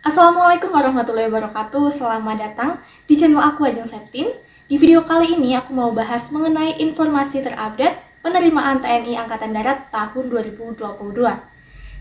Assalamualaikum warahmatullahi wabarakatuh. Selamat datang di channel aku Ajeng Septin. Di video kali ini aku mau bahas mengenai informasi terupdate penerimaan TNI Angkatan Darat tahun 2022.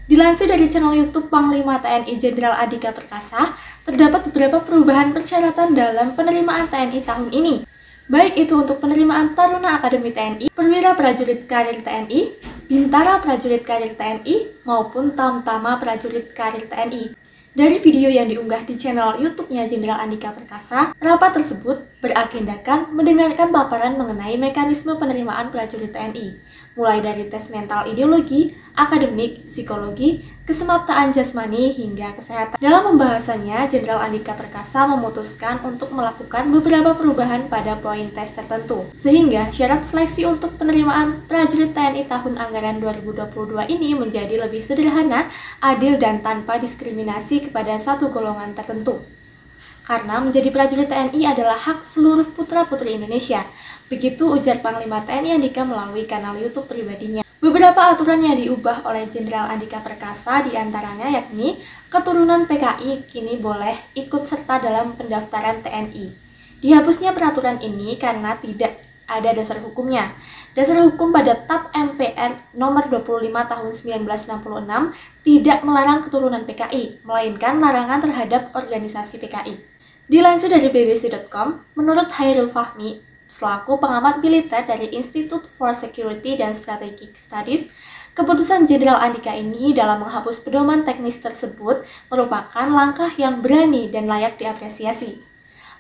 Dilansir dari channel YouTube Panglima TNI Jenderal Andika Perkasa, terdapat beberapa perubahan persyaratan dalam penerimaan TNI tahun ini. Baik itu untuk penerimaan Taruna Akademi TNI, Perwira Prajurit Karir TNI, Bintara Prajurit Karir TNI, maupun Tamtama Prajurit Karir TNI. Dari video yang diunggah di channel YouTube-nya Jenderal Andika Perkasa, rapat tersebut beragendakan mendengarkan paparan mengenai mekanisme penerimaan prajurit TNI, mulai dari tes mental ideologi, akademik, psikologi, kesemaptaan jasmani, hingga kesehatan. Dalam pembahasannya, Jenderal Andika Perkasa memutuskan untuk melakukan beberapa perubahan pada poin tes tertentu, sehingga syarat seleksi untuk penerimaan prajurit TNI tahun anggaran 2022 ini menjadi lebih sederhana, adil, dan tanpa diskriminasi kepada satu golongan tertentu. Karena menjadi prajurit TNI adalah hak seluruh putra-putri Indonesia. Begitu ujar Panglima TNI Andika melalui kanal YouTube pribadinya. Beberapa aturan yang diubah oleh Jenderal Andika Perkasa diantaranya yakni keturunan PKI kini boleh ikut serta dalam pendaftaran TNI. Dihapusnya peraturan ini karena tidak ada dasar hukumnya. Dasar hukum pada TAP MPR nomor 25 tahun 1966 tidak melarang keturunan PKI, melainkan larangan terhadap organisasi PKI. Dilansir dari bbc.com, menurut Hairul Fahmi, selaku pengamat militer dari Institute for Security and Strategic Studies, keputusan Jenderal Andika ini dalam menghapus pedoman teknis tersebut merupakan langkah yang berani dan layak diapresiasi.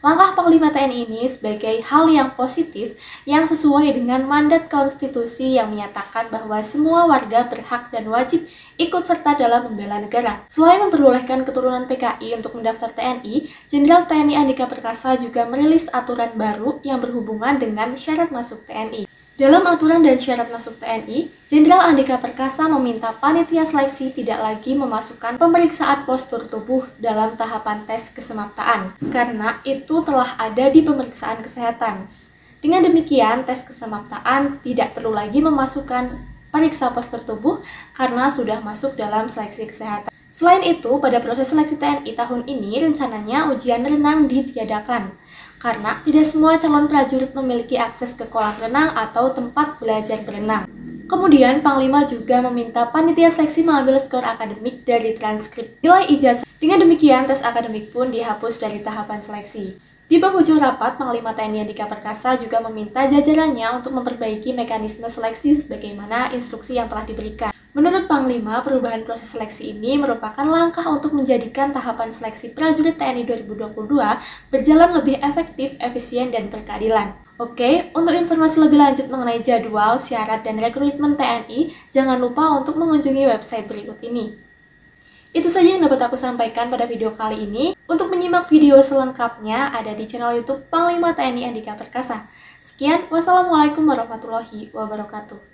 Langkah Panglima TNI ini sebagai hal yang positif yang sesuai dengan mandat konstitusi yang menyatakan bahwa semua warga berhak dan wajib ikut serta dalam membela negara. Selain memperbolehkan keturunan PKI untuk mendaftar TNI, Jenderal TNI Andika Perkasa juga merilis aturan baru yang berhubungan dengan syarat masuk TNI. Dalam aturan dan syarat masuk TNI, Jenderal Andika Perkasa meminta panitia seleksi tidak lagi memasukkan pemeriksaan postur tubuh dalam tahapan tes kesemaptaan, karena itu telah ada di pemeriksaan kesehatan. Dengan demikian, tes kesemaptaan tidak perlu lagi memasukkan periksa postur tubuh karena sudah masuk dalam seleksi kesehatan. Selain itu, pada proses seleksi TNI tahun ini, rencananya ujian renang ditiadakan. Karena tidak semua calon prajurit memiliki akses ke kolam renang atau tempat belajar berenang. Kemudian, Panglima juga meminta panitia seleksi mengambil skor akademik dari transkrip nilai ijazah. Dengan demikian, tes akademik pun dihapus dari tahapan seleksi. Di penghujung rapat, Panglima TNI Andika Perkasa juga meminta jajarannya untuk memperbaiki mekanisme seleksi sebagaimana instruksi yang telah diberikan. Menurut Panglima, perubahan proses seleksi ini merupakan langkah untuk menjadikan tahapan seleksi prajurit TNI 2022 berjalan lebih efektif, efisien, dan berkeadilan. Oke, untuk informasi lebih lanjut mengenai jadwal, syarat, dan rekrutmen TNI, jangan lupa untuk mengunjungi website berikut ini. Itu saja yang dapat aku sampaikan pada video kali ini. Untuk menyimak video selengkapnya ada di channel YouTube Panglima TNI Andika Perkasa. Sekian, wassalamualaikum warahmatullahi wabarakatuh.